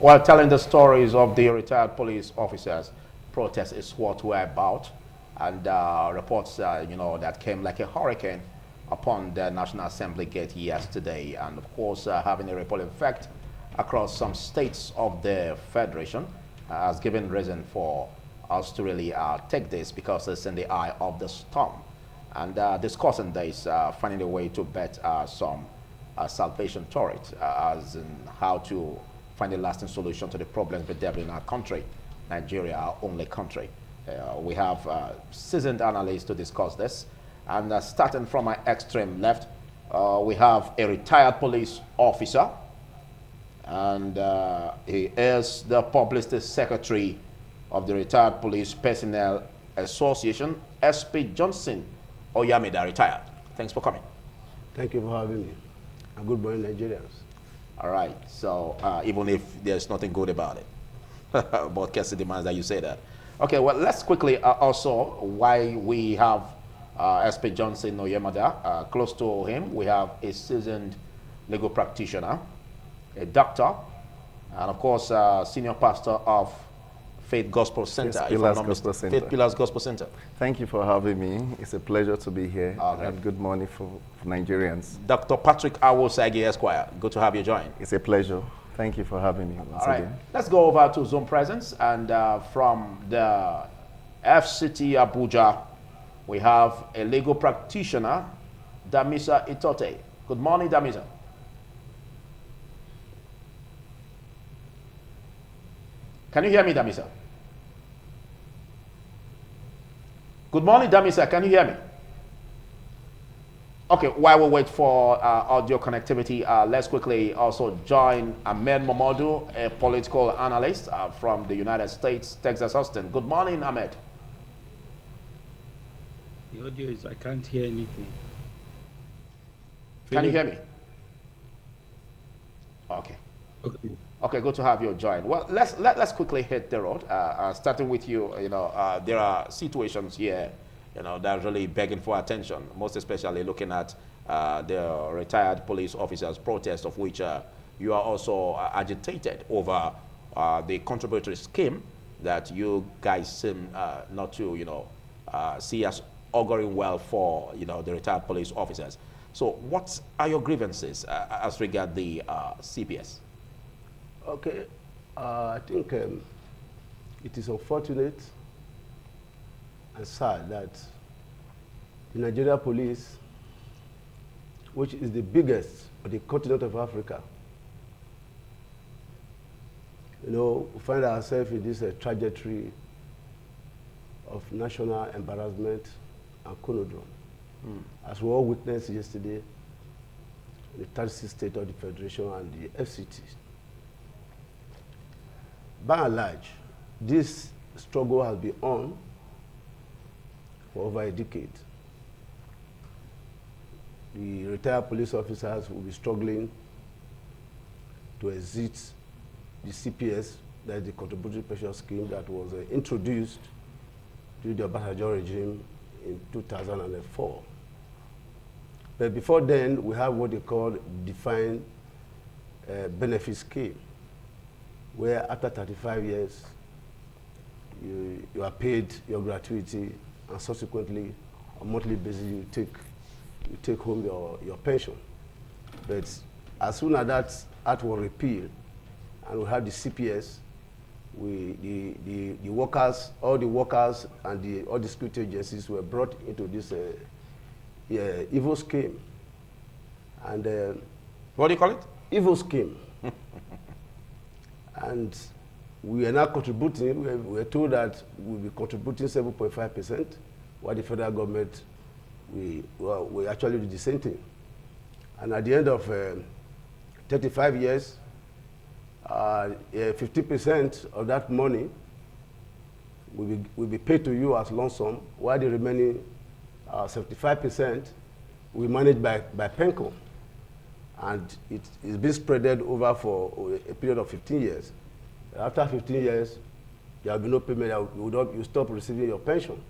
While telling the stories of the retired police officers, protest is what we're about, and reports, that came like a hurricane upon the National Assembly gate yesterday, and of course, having a ripple effect across some states of the Federation, has given reason for us to really take this because it's in the eye of the storm, and discussing this, finding a way to bet some salvation toward it, as in how to find a lasting solution to the problems bedeviling our country, Nigeria, our only country. We have seasoned analysts to discuss this. And starting from my extreme left, we have a retired police officer, and he is the publicity secretary of the Retired Police Personnel Association, SP Johnson Oyamida, retired. Thanks for coming. Thank you for having me. And good morning, Nigerians. All right, so even if there's nothing good about it, but Cassie demands that you say that. Okay, well, let's quickly also, why we have SP Johnson Oyemada. Close to him, we have a seasoned legal practitioner, a doctor, and of course, senior pastor of Faith Gospel Center. Faith Pillars Gospel Center. Faith Pillars Gospel Center. Thank you for having me. It's a pleasure to be here. Okay. And good morning for Nigerians. Dr. Patrick Awosagi Esquire, good to have you join. It's a pleasure. Thank you for having me once again. Let's go over to Zone Presence, and from the FCT Abuja, we have a legal practitioner, Damisa Itote. Good morning, Damisa. Can you hear me, Damisa? Good morning, Damisa. Can you hear me? Okay, while we wait for audio connectivity, let's quickly also join Ahmed Momodu, a political analyst from the United States, Texas, Austin. Good morning, Ahmed. The audio is, I can't hear anything. Can you hear me? Okay. Okay. Okay, good to have you join. Well, let's quickly hit the road. Starting with you, there are situations here, that are really begging for attention, most especially looking at the retired police officers' protest, of which you are also agitated over the contributory scheme that you guys seem not to, see as auguring well for, the retired police officers. So what are your grievances as regard the CPS? Okay, I think it is unfortunate and sad that the Nigeria police, which is the biggest on the continent of Africa, we find ourselves in this trajectory of national embarrassment and conundrum. As we all witnessed yesterday, the 36th state of the Federation and the FCT. By and large, this struggle has been on for over a decade. The retired police officers will be struggling to exit the CPS, that is the contributory pension scheme that was introduced during the Obasanjo regime in 2004. But before then, we have what they call defined benefit scheme, where after 35 years, you are paid your gratuity, and subsequently, on a monthly basis, you take home your pension. But as soon as that act was repealed, and we have the CPS, the workers, all the workers and all the security agencies were brought into this evil scheme. And what do you call it? Evil scheme. And we are now contributing, we are told that we'll be contributing 7.5%, while the federal government, we actually do the same thing. And at the end of 35 years, 50% of that money will be paid to you as lump sum, while the remaining 75% will be managed by PENCO. And it is being spreaded over for a period of 15 years. After 15 years, there will be no payment, you stop receiving your pension.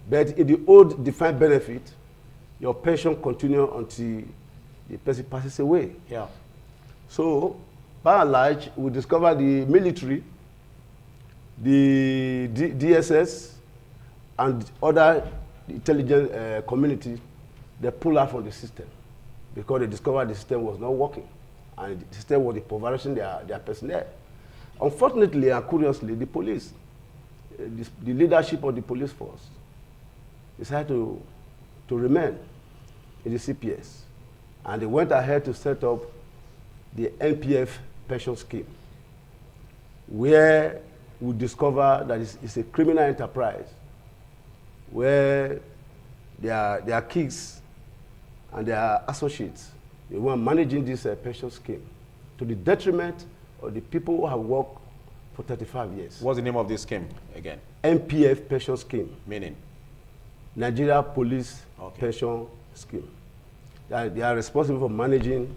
But in the old defined benefit, your pension continues until the person passes away. Yeah. So by and large, we discover the military, the DSS, and other intelligence community, they pull out from the system because they discovered the system was not working and the system was impoverishing their personnel. Unfortunately and curiously, the police, the leadership of the police force decided to remain in the CPS, and they went ahead to set up the NPF pension scheme, where we discover that it's a criminal enterprise where their kids and their associates, they were managing this pension scheme to the detriment of the people who have worked for 35 years. What's the name of this scheme again? NPF pension scheme. Meaning? Nigeria Police Pension Scheme. They are responsible for managing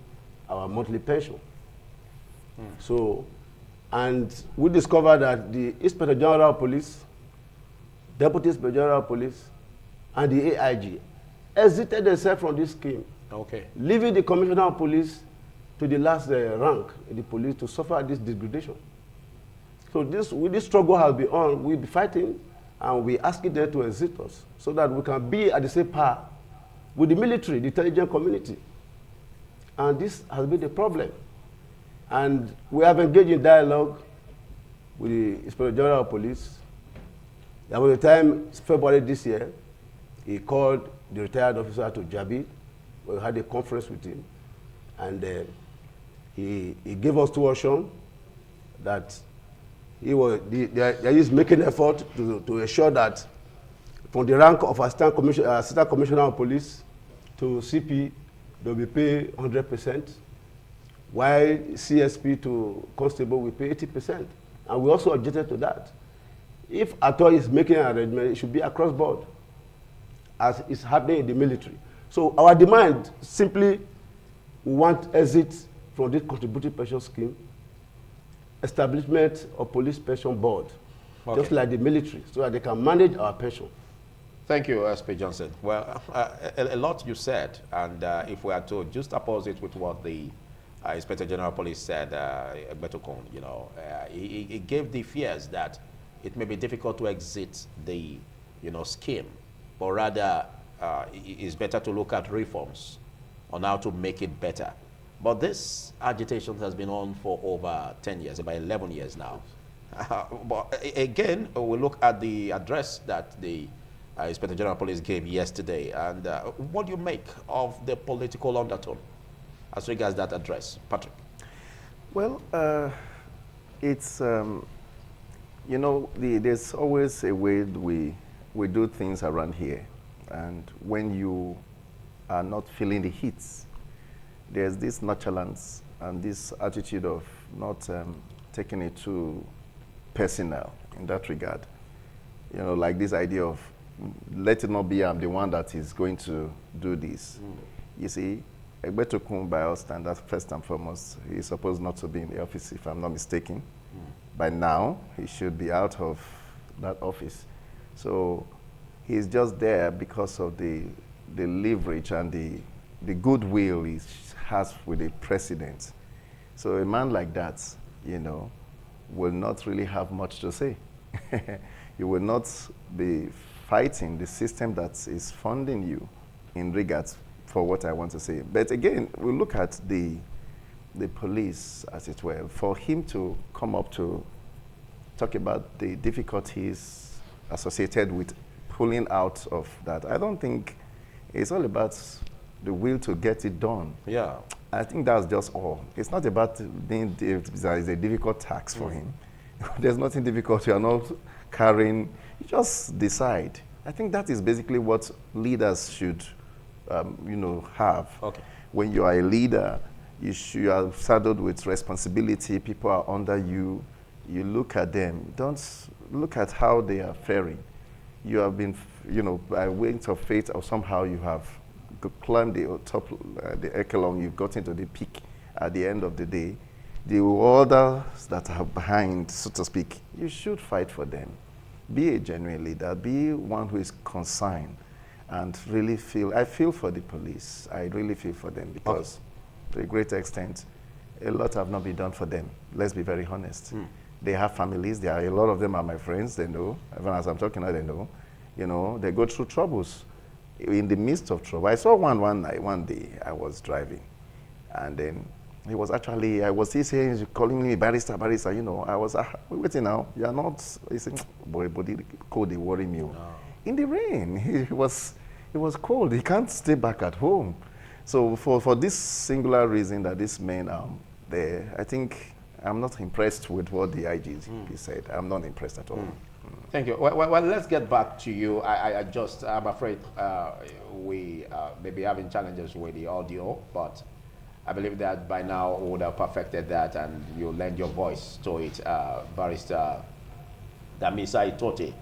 our monthly pension. So, and we discovered that the Inspector General of Police, Deputy Inspector General of Police, and the AIG exited themselves from this scheme, leaving the Commissioner of Police to the last rank in the police to suffer this degradation. So this struggle has been on. We'll be fighting, and we're asking them to exit us so that we can be at the same par with the military, the intelligence community. And this has been the problem. And we have engaged in dialogue with the Inspector General of Police. There was a time, February this year, he called the retired officer to Jabi. We had a conference with him. And he gave us 2 options that he is making effort to ensure that from the rank of Assistant Commissioner of Police to CP, they'll be paid 100%, while CSP to Constable will pay 80%. And we also objected to that. If at all is making an arrangement, it should be across board, as is happening in the military. So our demand simply, we want exit from this contributory pension scheme, establishment of police pension board, just like the military, so that they can manage our pension. Thank you, SP Johnson. Well, a lot you said, and if we are to just oppose it with what the Inspector General of Police said, Betokon, he gave the fears that it may be difficult to exit the, scheme, but rather it's better to look at reforms on how to make it better. But this agitation has been on for over 10 years, about 11 years now. But again, we look at the address that the Inspector General of Police gave yesterday, and what do you make of the political undertone as regards that address, Patrick? Well, it's, there's always a way we do things around here. And when you are not feeling the heats, there's this nonchalance and this attitude of not taking it too personal in that regard. Like this idea of, let it not be I'm the one that is going to do this. You see, Egbetokun, by our standards, first and foremost, he's supposed not to be in the office, if I'm not mistaken. By now, he should be out of that office. So he's just there because of the leverage and the goodwill he has with the president. So a man like that, will not really have much to say. You will not be fighting the system that is funding you in regards for what I want to say. But again, we look at the police, as it were, for him to come up to talk about the difficulties associated with pulling out of that. I don't think it's all about the will to get it done. Yeah. I think that's just all. It's not about being, it's a difficult task for him. There's nothing difficult. You are not carrying, you just decide. I think that is basically what leaders should, have. Okay. When you are a leader, you are saddled with responsibility. People are under you. You look at them. Don't look at how they are faring. You have been, by weight of fate, or somehow you have climbed the top, the echelon. You've got into the peak. At the end of the day, the others that are behind, so to speak, you should fight for them. Be a genuine leader. Be one who is concerned, and really feel. I feel for the police. I really feel for them because, to a great extent, a lot have not been done for them. Let's be very honest. They have families. There are a lot of them are my friends. They know. Even as I'm talking now, they know. You know, they go through troubles. In the midst of trouble, I saw one night, one day. I was driving, and then he was actually. I was still saying, he's calling me barrister, barrister. You know, I was waiting now. You are not. He said, boy, the cold, they worry me. No. In the rain, it was cold. He can't stay back at home. So for this singular reason that these men are there, I think I'm not impressed with what the IGP said. I'm not impressed at all. Thank you. Well, let's get back to you. I'm afraid we may be having challenges with the audio, but I believe that by now we would have perfected that and you lend your voice to it. Barrister Damisa Itote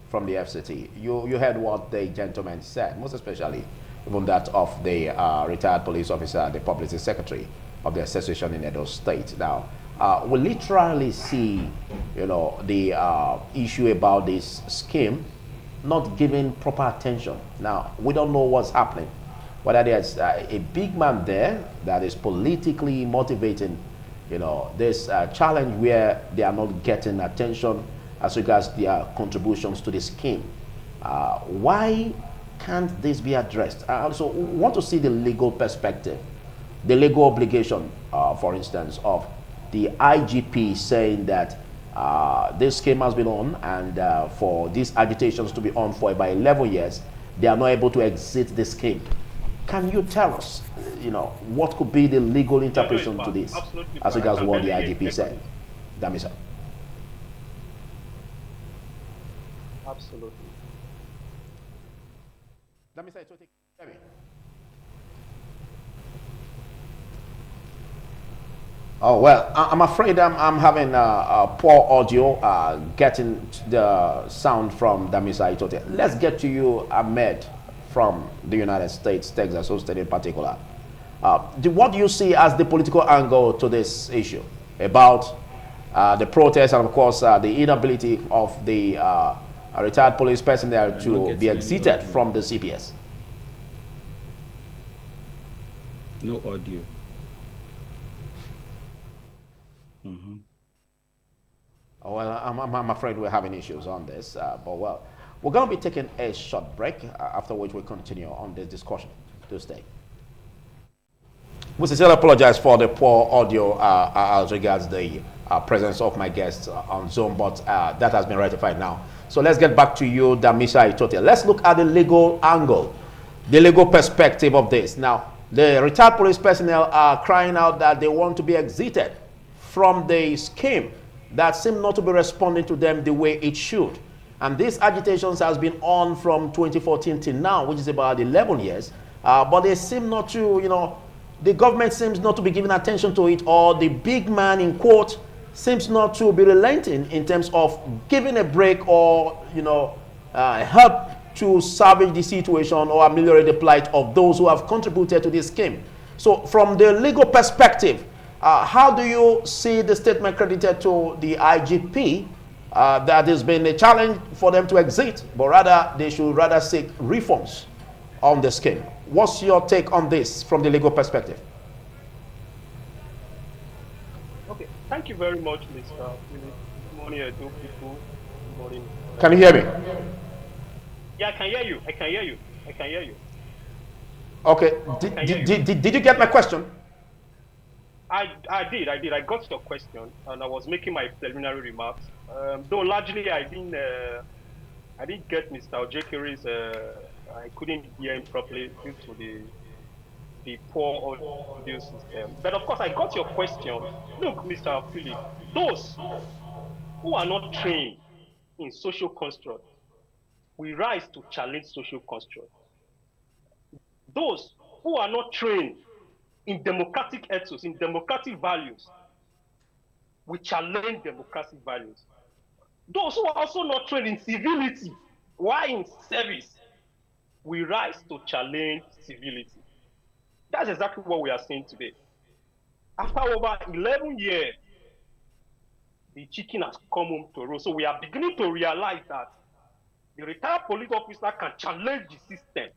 from the FCT. You heard what the gentleman said, most especially even that of the retired police officer, the publicity secretary of the association in Edo State. Now, we literally see, you know, the issue about this scheme not giving proper attention. Now, we don't know what's happening. Whether there's a big man there that is politically motivating, you know, this challenge where they are not getting attention as regards their contributions to the scheme. Why can't this be addressed? I also want to see the legal perspective, the legal obligation, for instance, of the IGP saying that this scheme has been on, and for these agitations to be on for about 11 years, they are not able to exit the scheme. Can you tell us, you know, what could be the legal interpretation to this as regards what the IGP said? Damisa. Absolutely. Damisa, it will take me. Oh, well, I'm afraid I'm having poor audio getting the sound from Damisa Itote. Let's get to you, Ahmed, from the United States, Texas, Houston in particular. What do you see as the political angle to this issue about the protest and, of course, the inability of the retired police personnel to be exited from the CPS? No audio. Well, I'm afraid we're having issues on this, but well, we're going to be taking a short break, after which we'll continue on this discussion. Do stay. We sincerely apologize for the poor audio as regards the presence of my guests on Zoom, but that has been rectified now. So let's get back to you, Damisa Itote. Let's look at the legal angle, the legal perspective of this. Now, the retired police personnel are crying out that they want to be exited from the scheme that seem not to be responding to them the way it should. And these agitations has been on from 2014 till now, which is about 11 years. But they seem not to, you know, the government seems not to be giving attention to it, or the big man in quote seems not to be relenting in terms of giving a break or, you know, help to salvage the situation or ameliorate the plight of those who have contributed to this scheme. So from the legal perspective, how do you see the statement credited to the IGP that has been a challenge for them to exit, but rather they should rather seek reforms on the scheme? What's your take on this from the legal perspective? Okay, thank you very much, Mr. Philip. Good morning, Edo people. Good morning. Can you hear me? Yeah, I can hear you. I can hear you. I can hear you. Okay. Did you get my question? I did. I got your question, and I was making my preliminary remarks. Though largely I didn't get Mr. Ojekere's. I couldn't hear him properly due to the poor audio system. But of course, I got your question. Look, Mr. Philip, those who are not trained in social construct, we rise to challenge social construct. Those who are not trained in democratic ethos, in democratic values, we challenge democratic values. Those who are also not trained in civility, why in service, we rise to challenge civility. That's exactly what we are saying today. After over 11 years, the chicken has come home to roost. So we are beginning to realize that the retired police officer can challenge the system.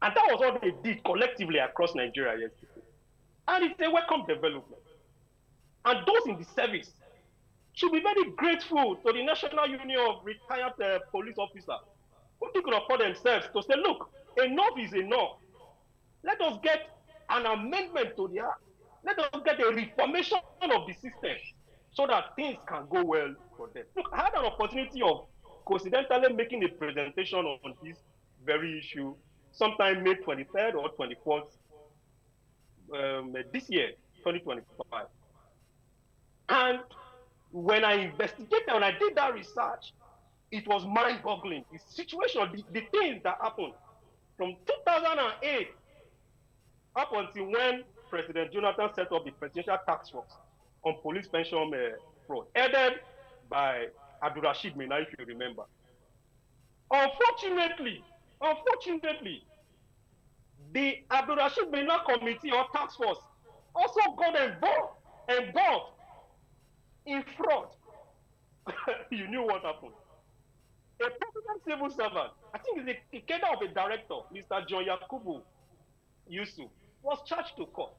And that was what they did collectively across Nigeria yesterday. And it's a welcome development. And those in the service should be very grateful to the National Union of Retired Police Officers who took it upon themselves to say, look, enough is enough. Let us get an amendment to the act. Let us get a reformation of the system so that things can go well for them. Look, I had an opportunity of coincidentally making a presentation on this very issue sometime May 23rd or 24th this year, 2025. And when I investigated, when I did that research, it was mind-boggling. The situation, the things that happened from 2008 up until when President Jonathan set up the Presidential Task Force on police pension fraud, headed by Abdurrashid Mena, if you remember. Unfortunately, the Abdurrashid Mena Committee or Task Force also got involved in fraud. You knew what happened. A prominent civil servant, I think it's the cadre of a director, Mr. John Yakubu Yusuf, was charged to court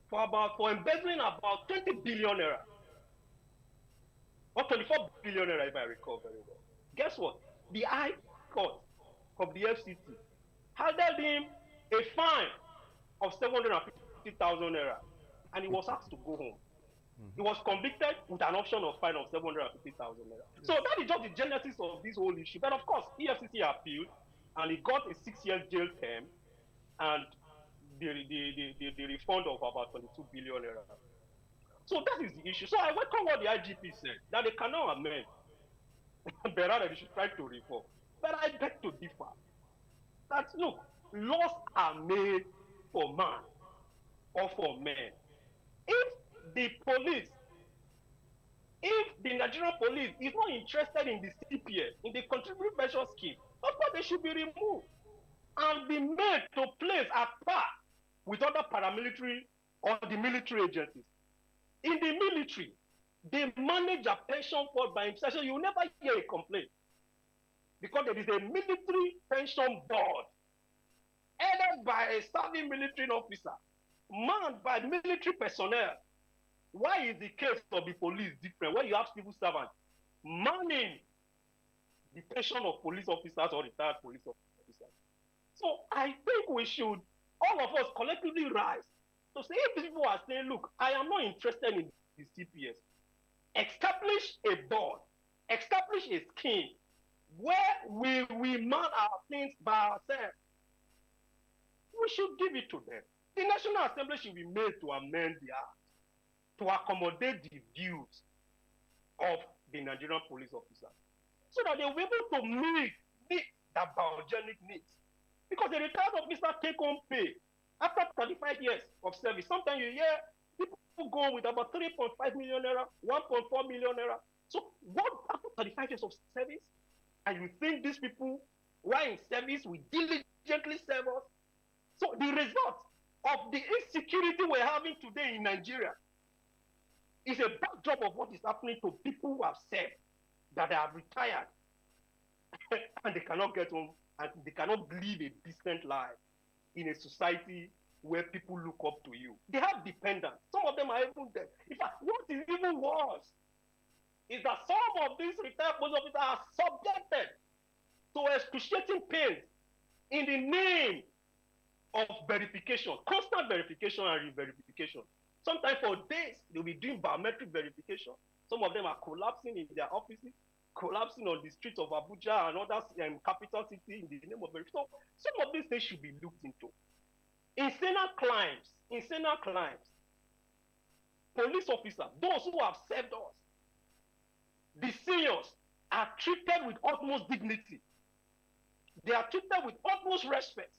for embezzling about 20 billion naira or 24 billion naira, if I recall very well. Guess what? The High Court of the FCT handed him a fine of 750,000 naira, and he was asked to go home. He was convicted with an option of fine of 750,000 naira. So that is just the genesis of this whole issue. But of course, EFCC appealed, and he got a 6-year jail term and the refund of about 22 billion naira. So that is the issue. So I welcome what the IGP said, that they cannot amend, but rather they should try to reform. But I beg to differ. That look, laws are made for man or for men. If the police, if the Nigerian police is not interested in the CPS, in the contributory measure scheme, of course they should be removed and be made to place at par with other paramilitary or the military agencies. In the military, they manage a pension fund by himself. So you will never hear a complaint because there is a military pension board headed by a serving military officer, manned by military personnel. Why is the case of the police different? When you have civil servants manning the pension of police officers or retired police officers. So I think we should, all of us collectively rise to say, if people are saying, look, I am not interested in the CPS, establish a board, establish a scheme where we man our things by ourselves. We should give it to them. The National Assembly should be made to amend the act to accommodate the views of the Nigerian police officers so that they will be able to meet the biogenic needs. Because the retired officer take home pay after 35 years of service. Sometimes you hear people go with about 3.5 million naira, 1.4 million naira. So what after 35 years of service? And you think these people who are in service will diligently serve us? So the result of the insecurity we're having today in Nigeria is a backdrop of what is happening to people who have served, that they have retired, and they cannot get home, and they cannot live a decent life in a society where people look up to you. They have dependents. Some of them are even dead. In fact, what is even worse is that some of these retired police officers are subjected to excruciating pain in the name of verification, constant verification and re-verification. Sometimes for days, they'll be doing biometric verification. Some of them are collapsing in their offices, collapsing on the streets of Abuja and other capital city in the name of verification. So some of these things should be looked into. Insane crimes, police officers, those who have served us, the seniors are treated with utmost dignity. They are treated with utmost respect.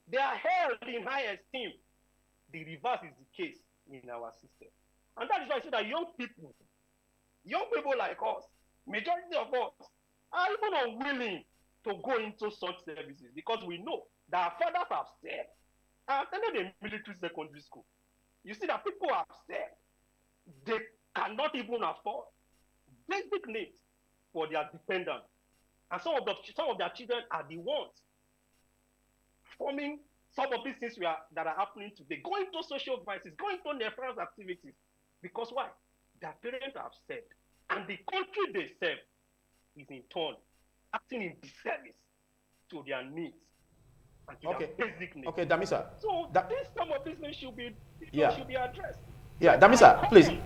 They are held in high esteem. The reverse is the case in our system. And that is why I say that young people like us, majority of us, are even unwilling to go into such services because we know that our fathers have served. I attended a military secondary school. You see that people have served. They cannot even afford basic needs for their dependents. And some of their children are the ones forming some of these things that are happening today, going to social vices, going to nefarious activities. Because why? Their parents have served, and the country they serve is in turn acting in disservice to their needs and to Okay. their basic needs. Okay, Damisa. So Da some of these things should be, yeah. should be addressed. Yeah, So I Damisa, please. call,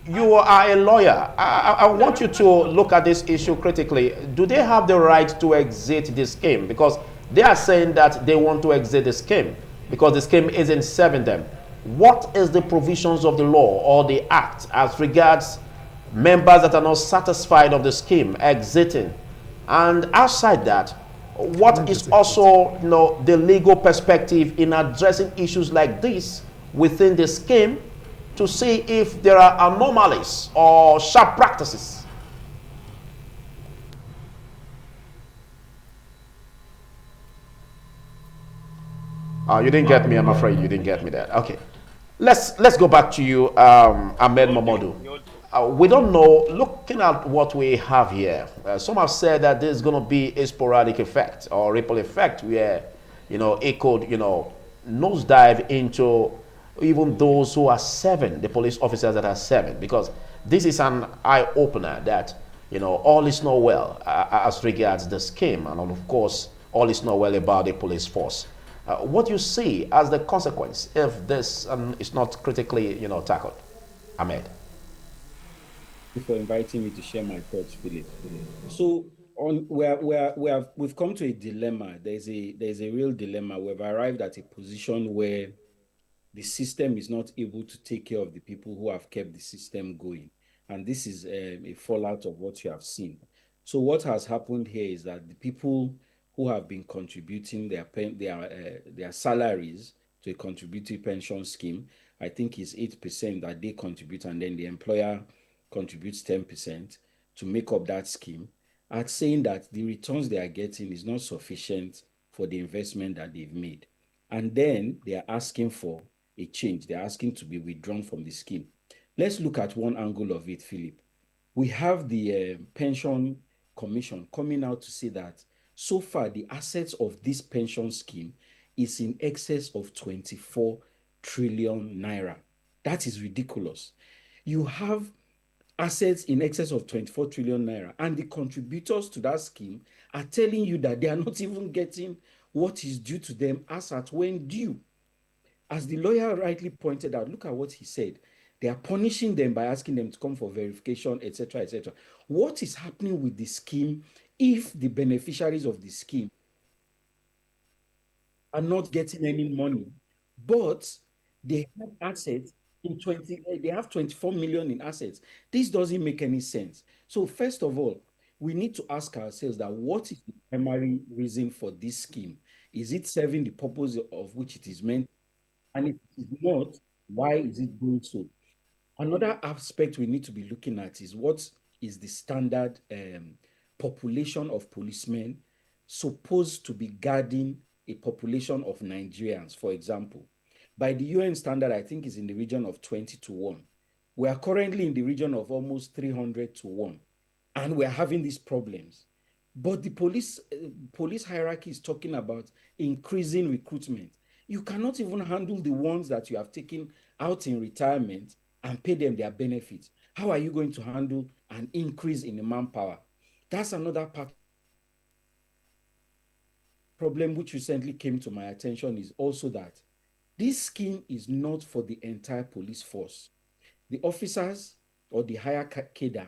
You are a lawyer. I want you to look at this issue critically. Do they have the right to exit the scheme? Because they are saying that they want to exit the scheme because the scheme isn't serving them. What is the provisions of the law or the act as regards members that are not satisfied of the scheme exiting? And outside that, what is also, the legal perspective in addressing issues like this within the scheme to see if there are anomalies or sharp practices? You didn't get me, I'm afraid you didn't get me there. Okay. Let's go back to you, Ahmed Mamadou. We don't know, looking at what we have here, some have said that there's going to be a sporadic effect or ripple effect where, it could, nosedive into even those who are serving, the police officers that are serving, because this is an eye-opener that, all is not well as regards the scheme, and of course, all is not well about the police force. What do you see as the consequence if this is not critically, tackled? Ahmed. For inviting me to share my thoughts, Philip. So we've come to a dilemma. There's a real dilemma. We've arrived at a position where the system is not able to take care of the people who have kept the system going. And this is a fallout of what you have seen. So what has happened here is that the people who have been contributing their salaries to a contributory pension scheme, I think is 8% that they contribute, and then the employer contributes 10% to make up that scheme, are saying that the returns they are getting is not sufficient for the investment that they've made. And then they are asking for a change. They're asking to be withdrawn from the scheme. Let's look at one angle of it, Philip. We have the pension commission coming out to say that so far the assets of this pension scheme is in excess of 24 trillion naira. That is ridiculous. You have assets in excess of 24 trillion naira, and the contributors to that scheme are telling you that they are not even getting what is due to them as at when due. As the lawyer rightly pointed out, look at what he said. They are punishing them by asking them to come for verification, etc., etc. What is happening with the scheme if the beneficiaries of the scheme are not getting any money, but they have assets in they have 24 million in assets? This doesn't make any sense. So first of all, we need to ask ourselves that what is the primary reason for this scheme? Is it serving the purpose of which it is meant? And if it is not, why is it doing so? Another aspect we need to be looking at is what is the standard population of policemen supposed to be guarding a population of Nigerians, for example. By the UN standard, I think is in the region of 20-1. We are currently in the region of almost 300-1, and we're having these problems. But the police hierarchy is talking about increasing recruitment. You cannot even handle the ones that you have taken out in retirement and pay them their benefits. How are you going to handle an increase in the manpower? That's another part. Problem which recently came to my attention is also that this scheme is not for the entire police force. The officers or the higher cadre,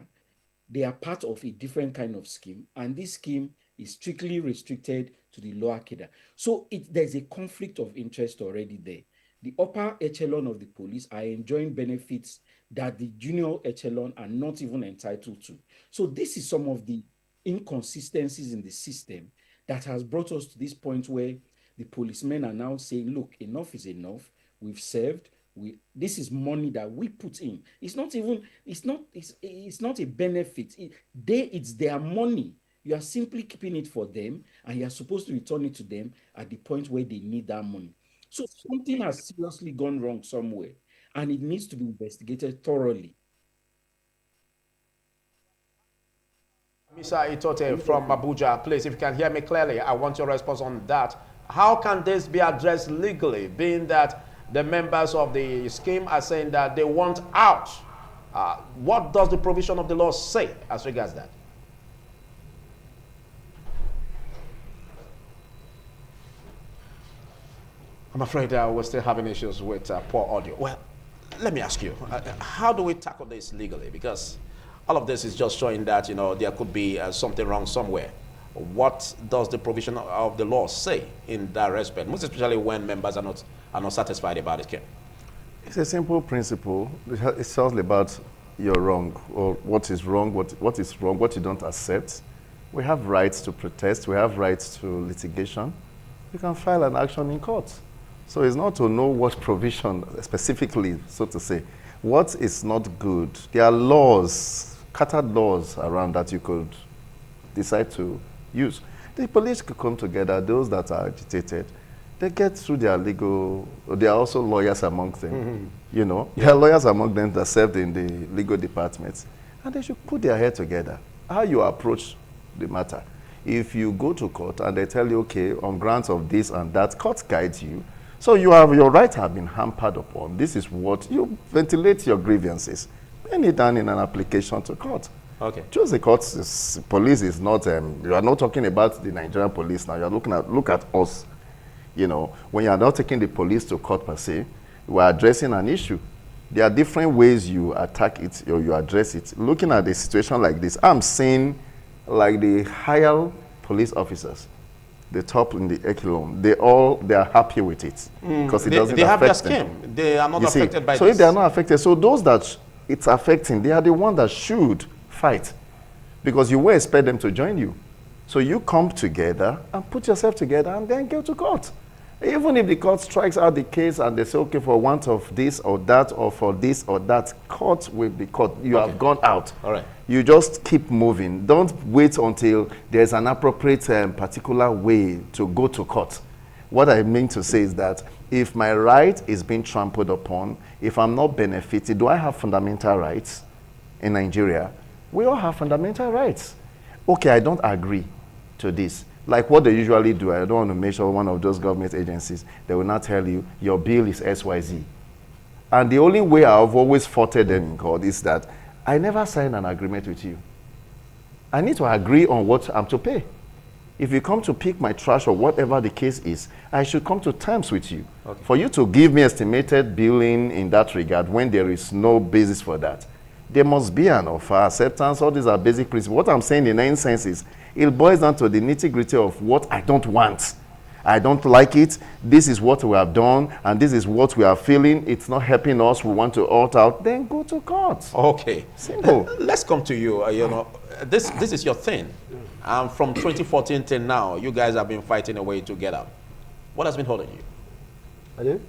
they are part of a different kind of scheme, and this scheme is strictly restricted to the lower cadre. So there's a conflict of interest already there. The upper echelon of the police are enjoying benefits that the junior echelon are not even entitled to. So this is some of the inconsistencies in the system that has brought us to this point where the policemen are now saying, look, enough is enough. We've served. This is money that we put in. It's not a benefit. It's their money. You are simply keeping it for them, and you are supposed to return it to them at the point where they need that money. So something has seriously gone wrong somewhere, and it needs to be investigated thoroughly. Mr. Itote from Abuja, please, if you can hear me clearly, I want your response on that. How can this be addressed legally, being that the members of the scheme are saying that they want out What does the provision of the law say as regards that? I'm afraid we're still having issues with poor audio. Well, let me ask you, how do we tackle this legally? Because all of this is just showing that, you know, there could be something wrong somewhere. What does the provision of the law say in that respect, most especially when members are not satisfied about it? It's a simple principle. It's all about you're wrong, or what is wrong, what is wrong, what you don't accept. We have rights to protest. We have rights to litigation. You can file an action in court. So it's not to know what provision specifically, so to say. What is not good? There are laws, scattered laws around that you could decide to use. The police could come together, those that are agitated, they get through their legal, there are also lawyers among them, you know. Yeah. There are lawyers among them that served in the legal departments, and they should put their head together. How you approach the matter. If you go to court and they tell you, okay, on grounds of this and that, court guides you. So your rights have been hampered upon. This is what you ventilate your grievances. Pen it down in an application to court. Okay. Choose the courts. Police is not. You are not talking about the Nigerian police now. You are look at us. You know, when you are not taking the police to court per se, we are addressing an issue. There are different ways you attack it or you address it. Looking at a situation like this, I'm seeing like the higher police officers, the top in the echelon, they are happy with it because it doesn't affect them. They have their scheme. They are not affected by this. So if they are not affected, so those that it's affecting, they are the ones that should fight because you will expect them to join you. So you come together and put yourself together and then go to court. Even if the court strikes out the case and they say, okay, for want of this or that or for this or that, court will be court. You have gone out. All right. You just keep moving. Don't wait until there's an appropriate particular way to go to court. What I mean to say is that if my right is being trampled upon, if I'm not benefited, do I have fundamental rights in Nigeria? We all have fundamental rights. Okay, I don't agree to this. Like what they usually do, I don't want to mention one of those government agencies, they will not tell you, your bill is XYZ. And the only way I've always fought them in court is that I never signed an agreement with you. I need to agree on what I'm to pay. If you come to pick my trash or whatever the case is, I should come to terms with you. Okay. For you to give me estimated billing in that regard when there is no basis for that, there must be an offer, acceptance. All these are basic principles. What I'm saying in essence is, it boils down to the nitty-gritty of what I don't want. I don't like it. This is what we have done, and this is what we are feeling. It's not helping us. We want to opt out. Then go to court. Okay. Simple. Let's come to you. You know, this is your thing. From 2014 till now, you guys have been fighting a way to get out. What has been holding you? Pardon?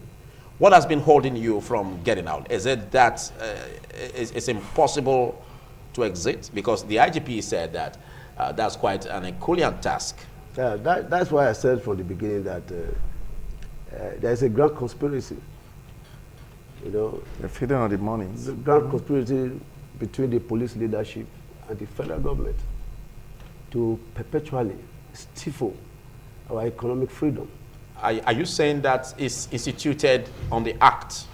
What has been holding you from getting out? Is it that it's impossible to exit? Because the IGP said that that's quite an Herculean task. Yeah, that's why I said from the beginning that there's a grand conspiracy. You know, they're feeding on the money. The grand conspiracy between the police leadership and the federal government to perpetually stifle our economic freedom. Are you saying that it's instituted on the act?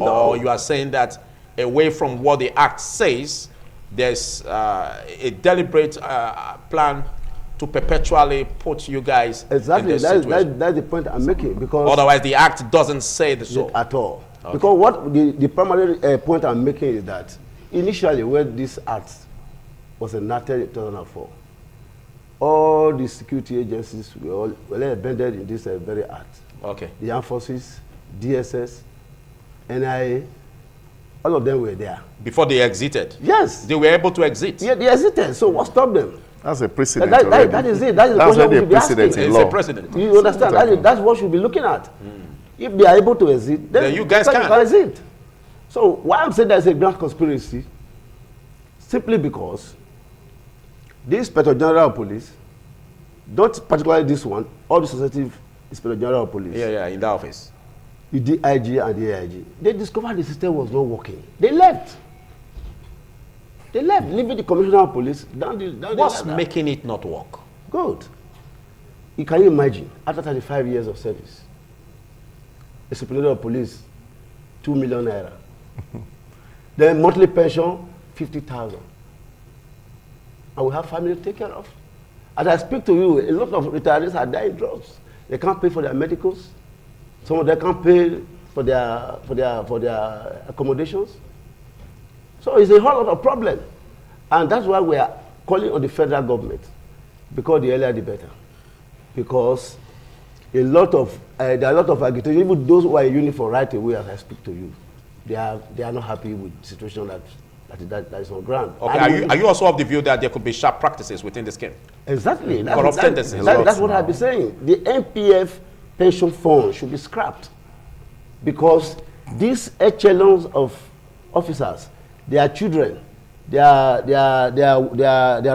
No. Or you are saying that away from what the act says, there's a deliberate plan to perpetually put you guys exactly. in this situation? That's the point I'm making. Because otherwise, the act doesn't say the so. At all. Okay. Because what the primary point I'm making is that initially when this act was enacted in 2004, all the security agencies were embedded in this very act. Okay. The Armed Forces, DSS, NIA, all of them were there. Before they exited? Yes. They were able to exit? Yeah, they exited. So what stopped them? That's a precedent. That is it. That is the question we should be asking. It's a precedent. You understand? That's what we should be looking at. If they are able to exit, then you guys can exit. So why I'm saying there's a grand conspiracy, simply because this Inspector General of Police, not particularly this one, all the successive Inspector General of Police. Yeah, in the office. The DIG and the AIG. They discovered the system was not working. They left. They left, leaving the Commissioner of Police down What's making it not work? Good. Can you imagine, after 35 years of service, a Superintendent of Police, 2 million naira. Then monthly pension, 50,000. And we have family to take care of. As I speak to you, a lot of retirees are dying drugs. They can't pay for their medicals. Some of them can't pay for their accommodations. So it's a whole lot of problem. And that's why we are calling on the federal government, because the earlier the better. Because there are a lot of agitation, even those who are in uniform right away as I speak to you, they are not happy with the situation that is on ground. Okay, are you also of the view that there could be sharp practices within the scheme? Exactly. Corrupt tendencies. That's what I've been saying. The NPF pension fund should be scrapped, because these echelons of officers, their children, their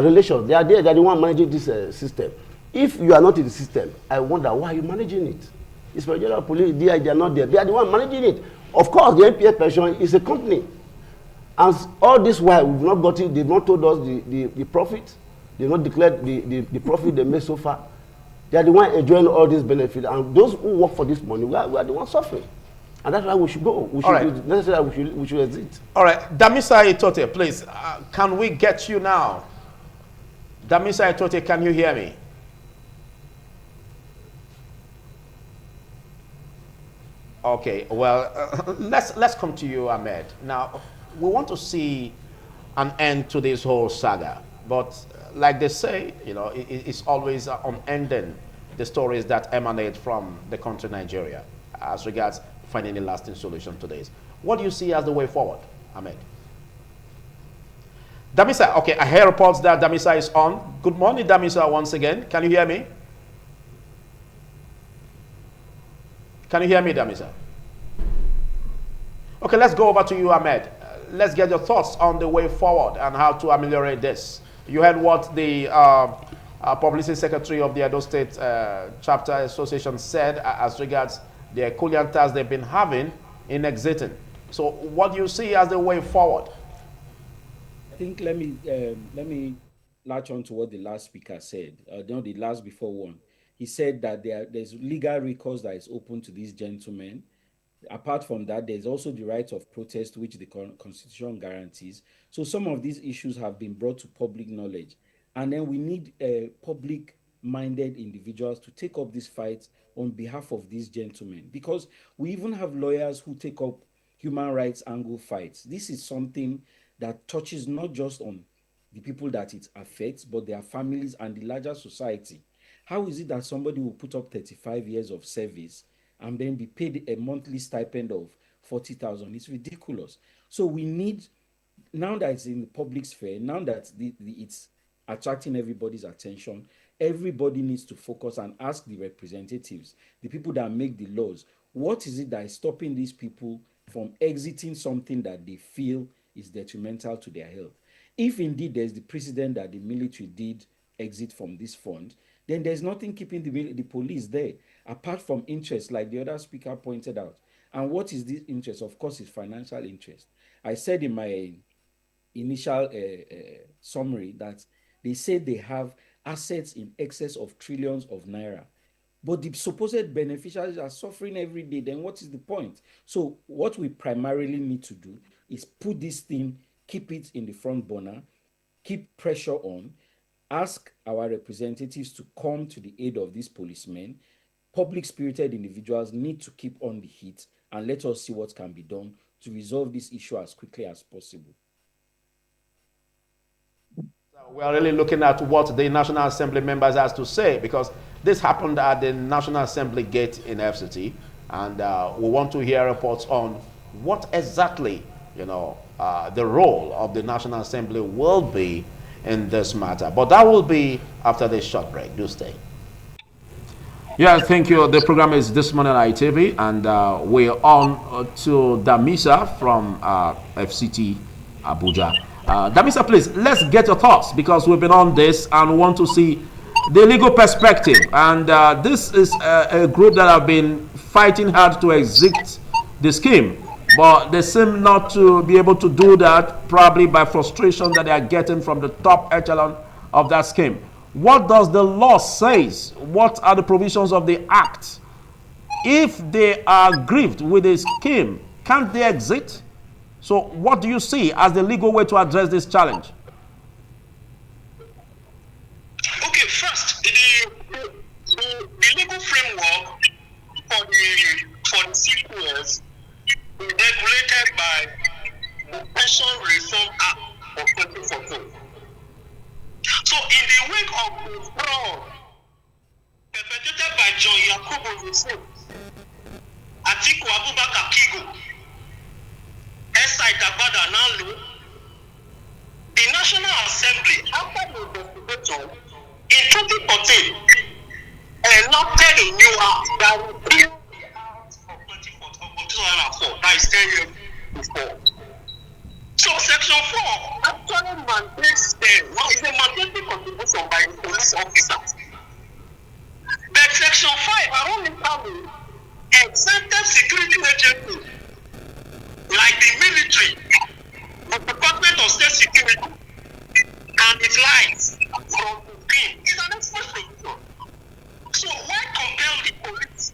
relations, they are there, they are the one managing this system. If you are not in the system, I wonder why are you managing it? Inspector General of Police, they are not there. They are the one managing it. Of course, the NPF pension is a company. And all this while, we've not got it, they've not told us the profit. They've not declared the profit they made so far. They are the one enjoying all these benefits. And those who work for this money, we are the ones suffering. And that's why we should go. We should exit. All right. Damisa Itote, please, can we get you now? Damisa Itote, can you hear me? Okay, well, let's come to you, Ahmed. Now, we want to see an end to this whole saga, but like they say, you know, it's always unending, the stories that emanate from the country Nigeria as regards finding a lasting solution to this. What do you see as the way forward, Ahmed? Damisa, okay, I hear reports that Damisa is on. Good morning, Damisa, once again. Can you hear me? Can you hear me, Damisa? Okay, let's go over to you, Ahmed. Let's get your thoughts on the way forward and how to ameliorate this. You heard what the Publicity Secretary of the Edo State Chapter Association said as regards the equivalent they've been having in exiting. So what do you see as the way forward? I think let me latch on to what the last speaker said, the last before one. He said that there's legal recourse that is open to these gentlemen. Apart from that, there's also the right of protest, which the Constitution guarantees. So some of these issues have been brought to public knowledge. And then we need public-minded individuals to take up this fight on behalf of these gentlemen. Because we even have lawyers who take up human rights angle fights. This is something that touches not just on the people that it affects, but their families and the larger society. How is it that somebody will put up 35 years of service and then be paid a monthly stipend of 40,000? It's ridiculous. So we need, now that it's in the public sphere, now that it's attracting everybody's attention, everybody needs to focus and ask the representatives, the people that make the laws, what is it that is stopping these people from exiting something that they feel is detrimental to their health? If indeed there's the precedent that the military did exit from this fund, then there's nothing keeping the police there, apart from interest, like the other speaker pointed out. And what is this interest? Of course, it's financial interest. I said in my initial summary that they said they have assets in excess of trillions of naira, but the supposed beneficiaries are suffering every day. Then what is the point? So what we primarily need to do is put this thing, keep it in the front burner, keep pressure on, ask our representatives to come to the aid of these policemen. Public-spirited individuals need to keep on the heat, and let us see what can be done to resolve this issue as quickly as possible. We are really looking at what the National Assembly members has to say, because this happened at the National Assembly gate in FCT, and we want to hear reports on what exactly, you know, the role of the National Assembly will be in this matter. But that will be after this short break. Do stay. Yeah, thank you. The program is This Morning on ITV, and we're on to Damisa from FCT Abuja. Damisa, please, let's get your thoughts, because we've been on this and want to see the legal perspective. And this is a group that have been fighting hard to exit the scheme, but they seem not to be able to do that, probably by frustration that they are getting from the top echelon of that scheme. What does the law say? What are the provisions of the act? If they are grieved with a scheme, can't they exit? So what do you see as the legal way to address this challenge? Okay, first, the legal framework for the CPS is regulated by the Pension Reform Act of 2014. So, in the wake of the fraud perpetrated by John Yakubu Yusuf, Atiku Abubakar Kigo, Esai Tagbada Nalu, the National Assembly, after the investigation in 2014, enacted a new act that repealed the act of 2004, that is 10 years before. So Section 4 actually mandates them, now it's a mandatory contribution by the police officers. But Section 5, ironically, exempted security agencies like the military, the Department of State Security, and its lights from the scheme. It's an express provision. So why compel the police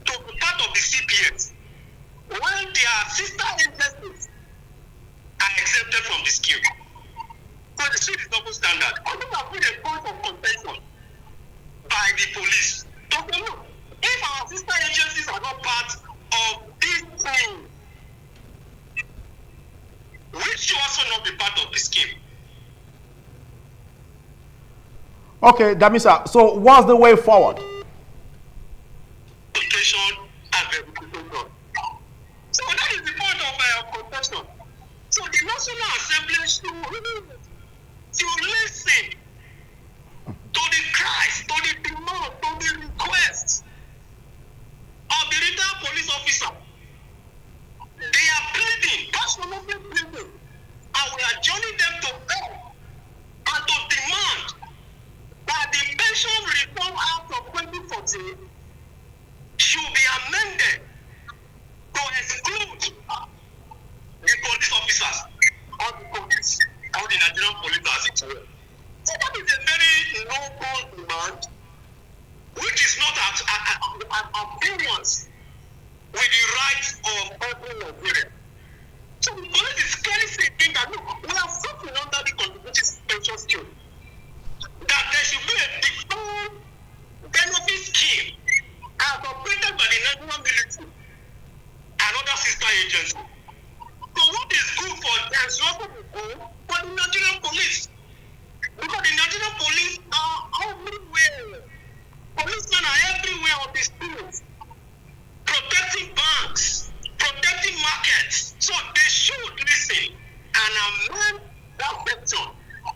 to be part of the CPS when their sister agencies are exempted from the scheme? So the scheme is double standard. I think I've been a point of contention by the police. So look, if our sister agencies are not part of this scheme, we should also not be part of the scheme. Okay, Damisa, so what's the way forward? Education and verification. So that is the point of contention. So the National Assembly should listen to the cries, to the demand, to the requests of the retired police officer. They are pleading, passionately pleading, and we are joining them to beg and to demand that the Pension Reform Act of 2014 should be amended to exclude the police officers or the police or the Nigerian police as it were. So that is a very noble demand, which is not at variance with the rights of every Nigerian. So the police is clearly saying that look, we are suffering under the contributory pension scheme, that there should be a defined benefit scheme as operated by the Nigerian military and other sister agencies. So what is good for them should also be good for the Nigerian police. Because the Nigerian police are everywhere. Policemen are everywhere on the streets, protecting banks, protecting markets. So they should listen and amend that section.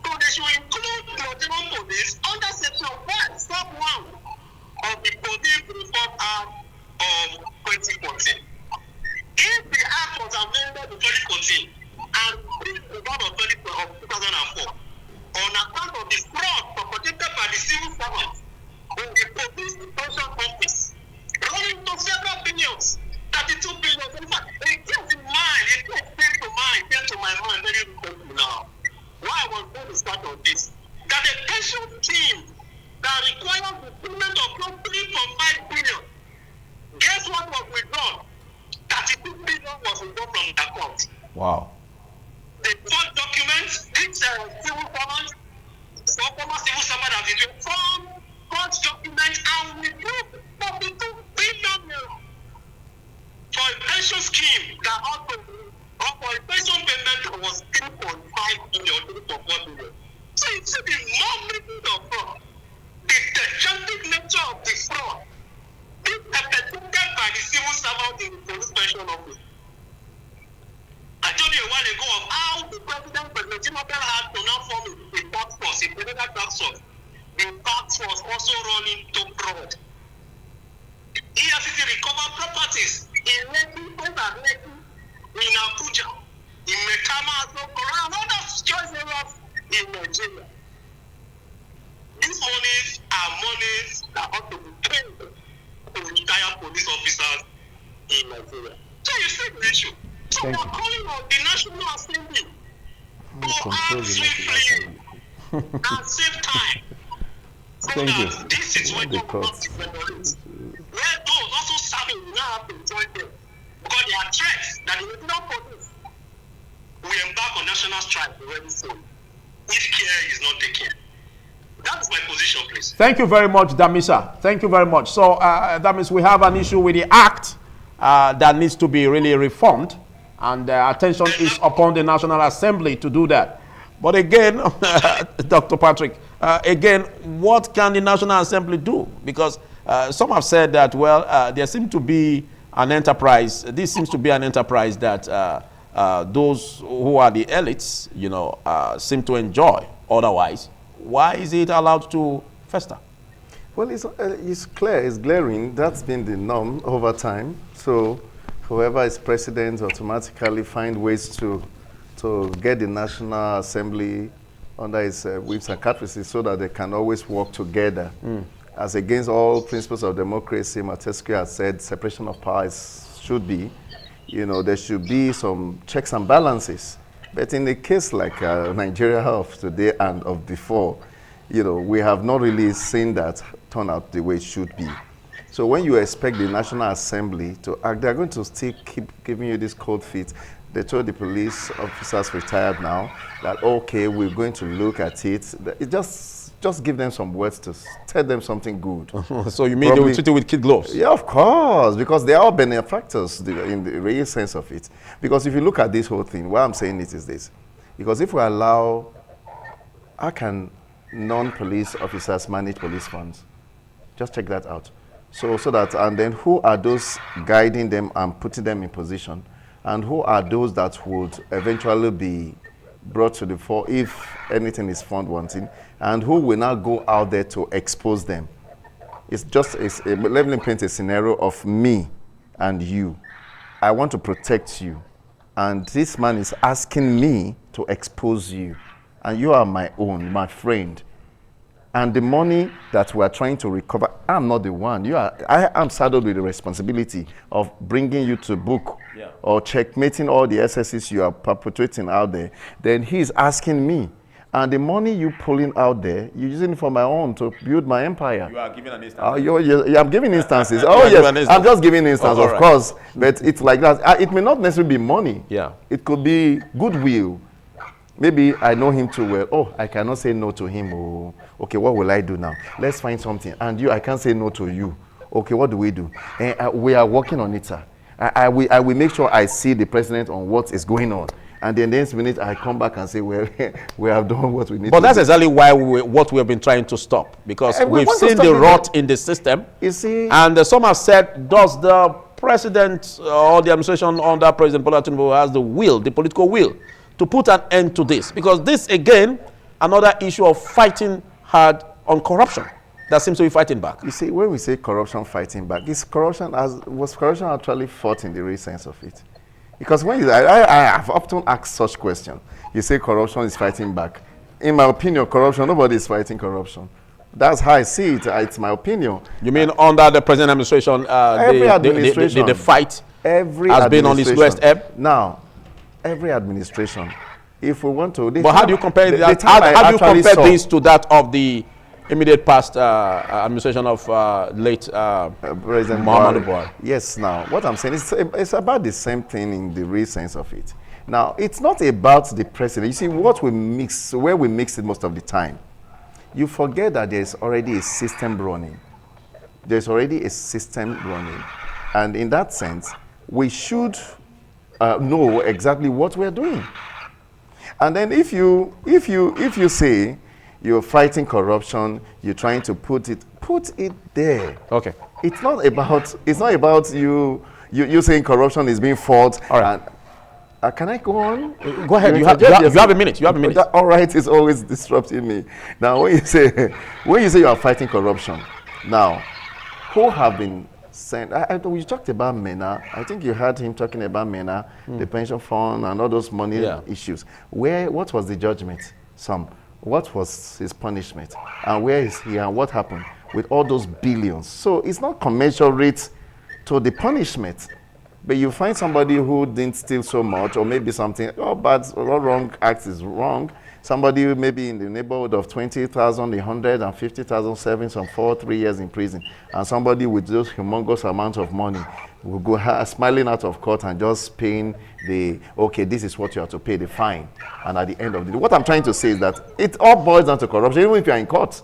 So they should include the Nigerian police under Section 5, Sub 1 of the Police Reform Act of 2014. If the Act was amended in 2014 and the one of 2004, on account of the fraud perpetrated by the civil servants in the police pension office, running to several billions, 32 billion. In fact, it came to my mind very recently now. Why I was going to start on this, that the pension scheme that requires the payment of close 3.5 billion, guess what was withdrawn? 32 billion was withdrawn from the account. Wow. The first documents, this civil servant, former civil servant has been from first document and withdrew 42 billion for a pension scheme that also, or for a pension payment that was 3.5 billion, 3.4 billion. So you see the magnitude of fraud, the gigantic nature of the fraud, this perpetrated by the civil servant in the police pension office. I told you a while ago of how the president, President Tinubu, had to now form a task force, a political task force. The task force also running to fraud. EFCC recovered properties in Lekki, in Abuja, in Mekama, and other choice areas in Nigeria. These monies are monies that ought to be paid to retired police officers in Nigeria. So you see the issue. So we are calling on the National Assembly to act swiftly and save time. So Thank you. that this situation will not degenerate. Where those also serving will now have to join them. Because there are threats that the Nigerian police we embark on national strike very soon if care is not taken. That is my position, please. Thank you very much, Damisa. Thank you very much. So that means we have an issue with the act that needs to be really reformed, and attention is upon the National Assembly to do that. But again, Dr. Patrick, again, what can the National Assembly do? Because some have said that, well, there seems to be an enterprise. This seems to be an enterprise that those who are the elites, you know, seem to enjoy. Otherwise, why is it allowed to fester? Well, it's clear, it's glaring. That's been the norm over time. So whoever is president automatically find ways to get the National Assembly under its whips and caprices so that they can always work together. As against all principles of democracy, Montesquieu has said separation of powers should be. You know, there should be some checks and balances. But in a case like Nigeria of today and of before, you know, we have not really seen that turn out the way it should be. So when you expect the National Assembly to act, they're going to still keep giving you this cold feet. They told the police officers retired now that, okay, we're going to look at it. It just give them some words to tell them something good. So you mean they will treat it with kid gloves? Yeah, of course, because they are all benefactors in the real sense of it. Because if you look at this whole thing, why I'm saying it is this. Because if we allow, how can non-police officers manage police funds? Just check that out. So that, and then who are those guiding them and putting them in position? And who are those that would eventually be brought to the fore if anything is found wanting? And who will now go out there to expose them? Let me paint a scenario of me and you. I want to protect you. And this man is asking me to expose you. And you are my own, my friend. And the money that we are trying to recover, I'm not the one. I am saddled with the responsibility of bringing you to book or checkmating all the excesses you are perpetrating out there. Then he's asking me. And the money you pulling out there, you're using it for my own to build my empire. You are giving an instance. I'm giving instances. Oh, yes, I'm just giving instances, of course. But it's like that. It may not necessarily be money. Yeah. It could be goodwill. Maybe I know him too well. Oh, I cannot say no to him. Oh, okay, what will I do now? Let's find something. And I can't say no to you. Okay, what do? We are working on it, sir. I will make sure I see the president on what is going on. And then the next minute I come back and say, well, we have done what we need to do. But that's exactly why what we have been trying to stop. Because we've seen the rot in the system. You see? And some have said, does the president or the administration under President Bola Tinubu has the will, the political will, to put an end to this? Because this, again, another issue of fighting hard on corruption that seems to be fighting back. You see, when we say corruption fighting back, was corruption actually fought in the real sense of it? Because when I have often asked such questions, you say corruption is fighting back. In my opinion, nobody is fighting corruption. That's how I see it. It's my opinion. You mean under the present administration, the fight has been on its lowest ebb? Now, every administration, if we want to... But how do you compare that? How do you compare this to that of the immediate past administration of late President Muhammadu Buhari? Yes, now, what I'm saying is it's about the same thing in the real sense of it. Now, it's not about the president. You see, where we mix it most of the time, you forget that there's already a system running. There's already a system running. And in that sense, we should know exactly what we're doing. And then if you say you're fighting corruption, you're trying to put it there. Okay. It's not about you saying corruption is being fought. All right. And, can I go on? Go ahead. You have a minute. You have a minute. All right. It's always disrupting me. Now, when you say you are fighting corruption, now, who have been sent? We talked about MENA. I think you heard him talking about MENA, the pension fund, and all those money issues. What was the judgment? What was his punishment? And where is he? And what happened with all those billions? So it's not commensurate to the punishment. But you find somebody who didn't steal so much, or maybe something, bad or wrong act is wrong, somebody maybe in the neighborhood of 20,000, 150,000 serving some 3 years in prison, and somebody with those humongous amounts of money will go smiling out of court and just paying okay, this is what you have to pay, the fine. And at the end of the day, what I'm trying to say is that it all boils down to corruption, even if you're in court.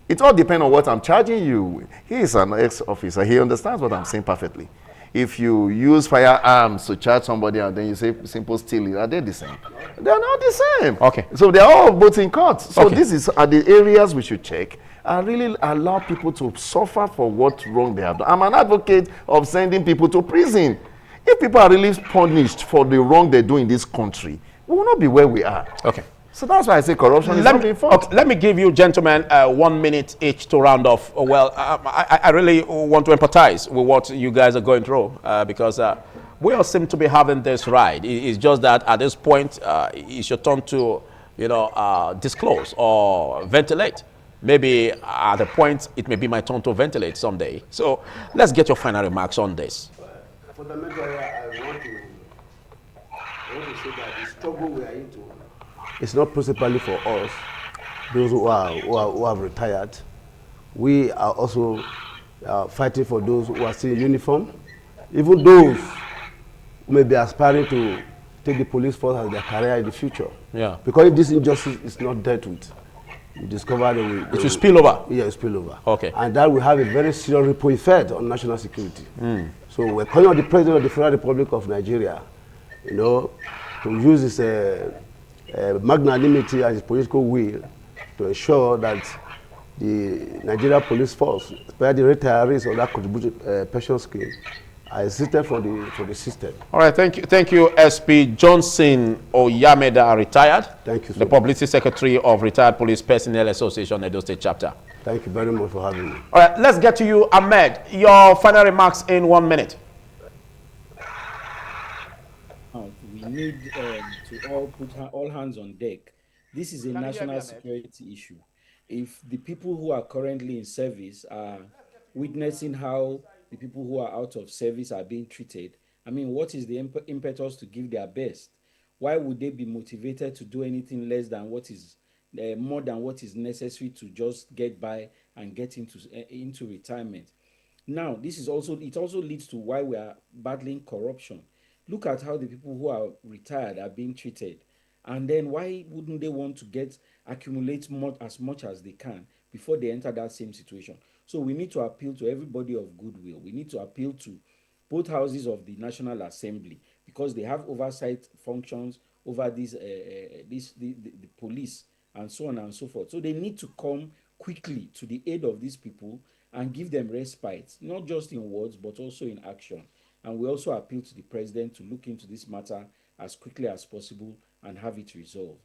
It all depends on what I'm charging you. He is an ex-officer. He understands what I'm saying perfectly. If you use firearms to charge somebody and then you say simple stealing, are they the same? They're not the same. Okay. So they're all both in court. So this is are the areas we should check and really allow people to suffer for what wrong they have done. I'm an advocate of sending people to prison. If people are really punished for the wrong they do in this country, we will not be where we are. Okay. So that's why I say corruption is not being fought. Okay, let me give you gentlemen 1 minute each to round off. Well, I really want to empathize with what you guys are going through because we all seem to be having this ride. It's just that at this point, it's your turn to, disclose or ventilate. Maybe at the point, it may be my turn to ventilate someday. So let's get your final remarks on this. Fundamentally, I want to say that the struggle we are into, it's not principally for us, those who have retired. We are also fighting for those who are still in uniform, even those who may be aspiring to take the police force as their career in the future. Yeah. Because if this injustice is not dealt with, you discover that it will spill over. Yeah, it will spill over. Okay. And that will have a very serious ripple effect on national security. So we're calling on the President of the Federal Republic of Nigeria, to use his magnanimity and his political will to ensure that the Nigeria police force, especially the retirees of that contributory pension scheme, are exempted from the system. All right, thank you, SP Johnson Oyameda, retired. Thank you, sir. The Publicity Secretary of Retired Police Personnel Association, Edo State Chapter. Thank you very much for having me. All right, let's get to you, Ahmed. Your final remarks in 1 minute. We need to all put all hands on deck. This is a national security issue. If the people who are currently in service are witnessing how the people who are out of service are being treated, I mean, what is the impetus to give their best? Why would they be motivated to do anything less than what is more than what is necessary to just get by and get into retirement? Now, it also leads to why we are battling corruption. Look at how the people who are retired are being treated. And then why wouldn't they accumulate as much as they can before they enter that same situation? So we need to appeal to everybody of goodwill. We need to appeal to both houses of the National Assembly because they have oversight functions over the police and so on and so forth. So they need to come quickly to the aid of these people and give them respite, not just in words, but also in action. And we also appeal to the president to look into this matter as quickly as possible and have it resolved.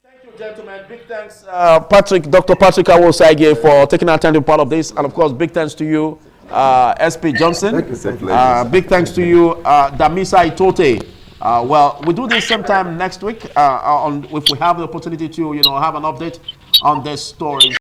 Thank you, gentlemen. Big thanks, Dr. Patrick Awosage, for taking our time to be part of this. And of course, big thanks to you, SP Johnson. Thank you. Big thanks to you, Damisa Itote. Well, we do this same time next week if we have the opportunity to, have an update on this story.